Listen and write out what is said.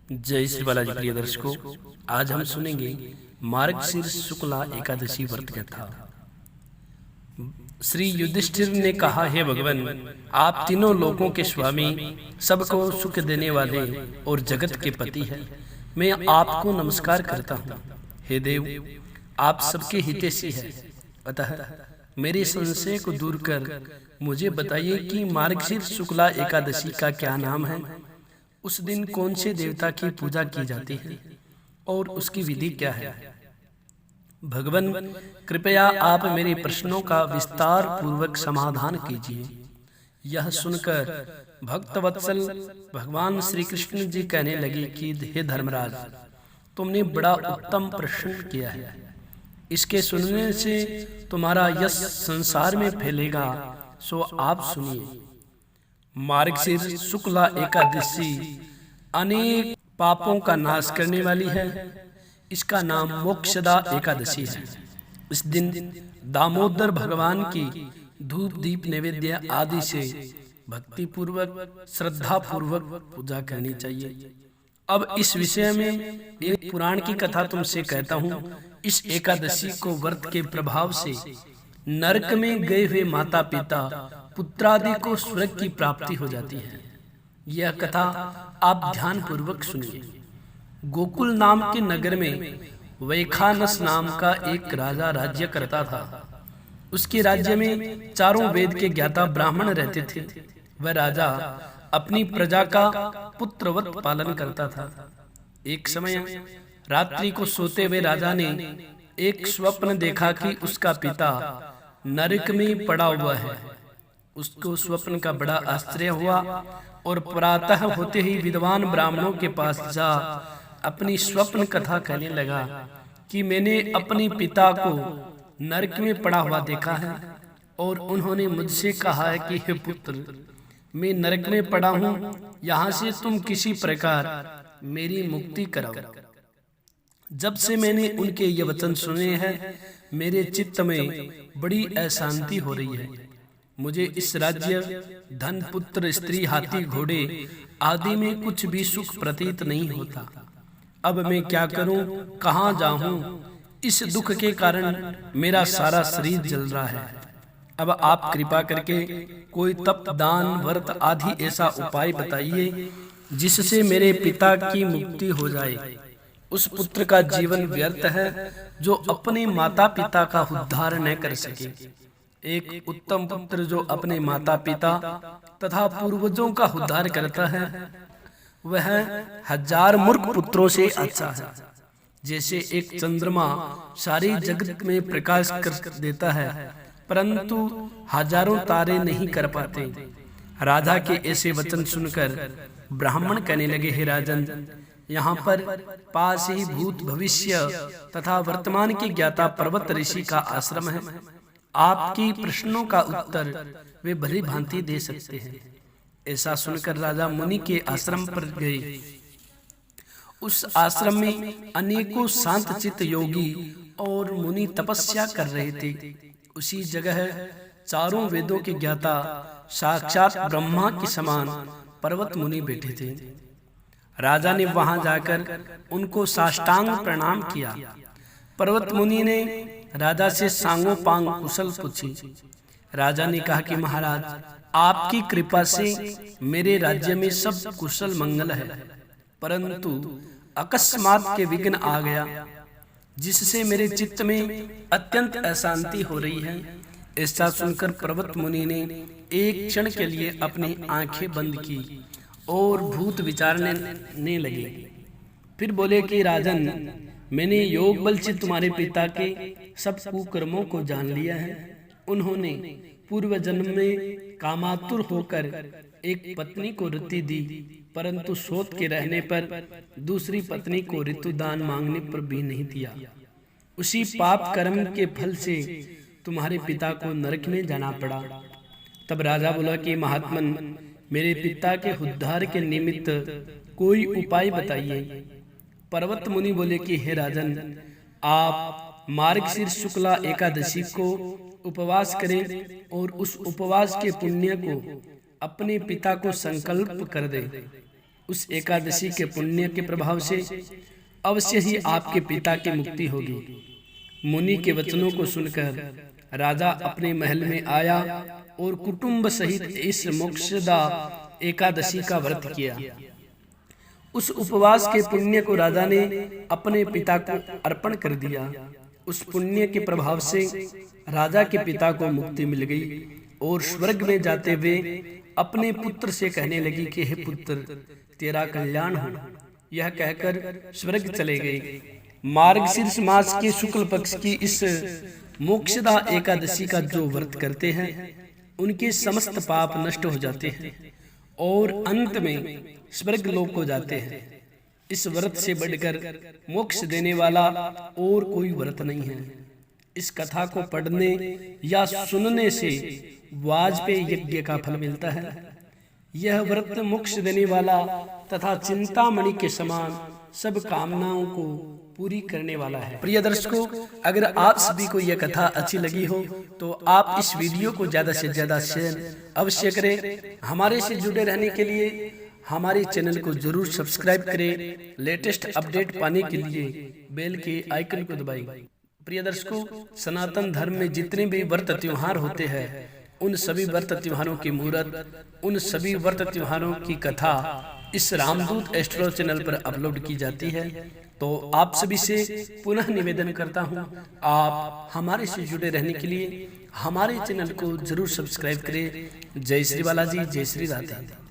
जय श्री बालाजी प्रिय दर्शकों, आज हम सुनेंगे मार्गशीर्ष शुक्ला एकादशी व्रत कथा। श्री युधिष्ठिर ने कहा, हे भगवान, आप तीनों लोकों के स्वामी, सबको सुख देने वाले और जगत के पति हैं। मैं आपको नमस्कार करता हूँ। हे देव, आप सबके हितैषी हैं, अतः मेरे संशय को दूर कर मुझे बताइए कि मार्गशीर्ष शुक्ला एकादशी का क्या नाम है, उस दिन कौन से देवता की पूजा की जाती है और उसकी विधि क्या है। भगवान, कृपया आप मेरे प्रश्नों का विस्तार पूर्वक समाधान कीजिए। यह सुनकर भक्तवत्सल भगवान श्री कृष्ण जी कहने लगे कि हे धर्मराज, तुमने बड़ा उत्तम प्रश्न किया है। इसके सुनने से तुम्हारा यश संसार में फैलेगा, सो आप सुनिए। मार्गशीर्ष शुक्ला एकादशी अनेक पापों का नाश करने वाली है। इसका नाम मोक्षदा एकादशी है। इस दिन दामोदर भगवान की धूप दीप नैवेद्य आदि से भक्ति पूर्वक श्रद्धा पूर्वक पूजा करनी चाहिए। अब इस विषय में एक पुराण की कथा तुमसे कहता हूँ। इस एकादशी को व्रत के प्रभाव से नरक में गए हुए माता पिता पुत्रादि को स्वर्ग की प्राप्ति हो जाती है। यह कथा आप ध्यान पूर्वक सुनिए। गोकुल नाम के नगर में वैखानस नाम का एक राजा राज्य करता था। उसके राज्य में चारों वेद के ज्ञाता ब्राह्मण रहते थे। वह राजा अपनी प्रजा का पुत्रवत पालन करता था। एक समय रात्रि को सोते हुए राजा ने एक स्वप्न देखा कि उसका पिता नरक में पड़ा हुआ है। उसको स्वप्न का बड़ा आश्चर्य हुआ और प्रातः होते ही विद्वान ब्राह्मणों के पास जा अपनी स्वप्न कथा कहने लगा कि मैंने अपने पिता को नरक में पड़ा हुआ देखा है और उन्होंने मुझसे कहा है कि हे पुत्र, मैं नरक में पड़ा हूँ, यहाँ से तुम किसी प्रकार मेरी मुक्ति कराओ। जब से मैंने उनके ये वचन सुने हैं, मेरे चित्त में बड़ी अशांति हो रही है। मुझे इस राज्य, धन, पुत्र, स्त्री, हाथी, घोड़े आदि में कुछ भी सुख प्रतीत नहीं होता। अब मैं क्या करूं, कहां जाऊं? इस दुख के कारण मेरा सारा शरीर जल रहा है। अब आप कृपा करके कोई तप, दान, व्रत आदि ऐसा उपाय बताइए जिससे मेरे पिता की मुक्ति हो जाए। उस पुत्र का जीवन व्यर्थ है जो अपने माता पिता का उद्धार न कर सके। एक उत्तम पुत्र जो अपने माता पिता तथा पूर्वजों का उद्धार करता है, वह 1000 मूर्ख पुत्रों से अच्छा है। जैसे एक चंद्रमा सारी जगत में प्रकाश कर देता है, परंतु हजारों तारे नहीं कर पाते। राजा के ऐसे वचन सुनकर ब्राह्मण कहने लगे, हे राजन, यहाँ पर पास ही भूत, भविष्य तथा वर्तमान के ज्ञाता पर्वत ऋषि का आश्रम है। आपकी प्रश्नों का उत्तर वे भली भांति दे सकते हैं। ऐसा सुनकर राजा मुनि के आश्रम पर गए। उस आश्रम में अनेकों शांत चित्त योगी और मुनि तपस्या कर रहे थे। उसी जगह चारों वेदों के ज्ञाता साक्षात ब्रह्मा के समान पर्वत मुनि बैठे थे। राजा ने वहां जाकर उनको साष्टांग प्रणाम किया। पर्वत मुनि ने राजा से सांगोपांग कुशल पूछी। राजा ने कहा कि महाराज, आपकी कृपा से मेरे राज्य में सब कुशल मंगल है, परंतु अकस्मात के विघ्न आ गया, जिससे मेरे चित्त में अत्यंत अशांति हो रही है। ऐसा सुनकर पर्वत मुनि ने एक क्षण के लिए अपनी आंखें बंद की और भूत विचारने लगे। फिर बोले कि राजन, मैंने योग बल से तुम्हारे पिता के सब कुकर्मों को जान लिया है। उन्होंने पूर्व जन्म में कामातुर होकर एक पत्नी को ऋतु दी, परंतु शोध के रहने पर दूसरी पत्नी को ऋतुदान मांगने पर भी नहीं दिया। उसी पाप कर्म के फल से तुम्हारे पिता को नरक में जाना पड़ा। तब राजा बोला कि महात्मन, मेरे पिता के उद्धार के निमित्त कोई उपाय बताइए। पर्वत मुनि बोले कि हे राजन, आप मार्गशीर्ष शुक्ला एकादशी को उपवास करें और उस उपवास के पुण्य को अपने पिता को संकल्प कर दे। उस एकादशी के पुण्य के प्रभाव से अवश्य ही आपके पिता की मुक्ति होगी। मुनि के वचनों को सुनकर राजा अपने महल में आया और कुटुंब सहित इस मोक्षदा एकादशी का व्रत किया। उस उपवास के पुण्य को राजा ने अपने पिता को अर्पण कर दिया। उस पुण्य के प्रभाव से राजा के पिता को मुक्ति मिल गई और स्वर्ग में जाते हुए अपने पुत्र से कहने लगी कि हे पुत्र, तेरा कल्याण हो। यह कहकर स्वर्ग चले गए। मार्गशीर्ष मास के शुक्ल पक्ष की इस मोक्षदा एकादशी का जो व्रत करते हैं उनके समस्त पाप नष्ट हो जाते हैं और अंत में स्वर्ग लोक को जाते हैं। इस व्रत से बढ़कर मोक्ष देने वाला और कोई व्रत नहीं है। इस कथा को पढ़ने या सुनने से वाजपेयी यज्ञ का फल मिलता है। यह व्रत मोक्ष देने वाला तथा चिंतामणि के समान सब कामनाओं को पूरी करने वाला है। प्रिय दर्शकों, अगर आप सभी को यह कथा अच्छी लगी हो तो आप इस वीडियो को ज्यादा से ज्यादा शेयर अवश्य करें। हमारे से जुड़े रहने के लिए हमारे चैनल को जरूर सब्सक्राइब करें। लेटेस्ट अपडेट पाने के लिए बेल के आइकन को दबाएं। प्रिय दर्शकों, सनातन धर्म में जितने भी व्रत त्योहार होते हैं उन सभी व्रत त्योहारों की मुहूर्त, उन सभी व्रत त्योहारों की कथा इस रामदूत एस्ट्रो चैनल पर अपलोड की जाती है। तो आप सभी से पुनः निवेदन करता हूं, आप हमारे से जुड़े रहने के लिए हमारे चैनल को जरूर सब्सक्राइब करें। जय श्री बालाजी, जय श्री राधे।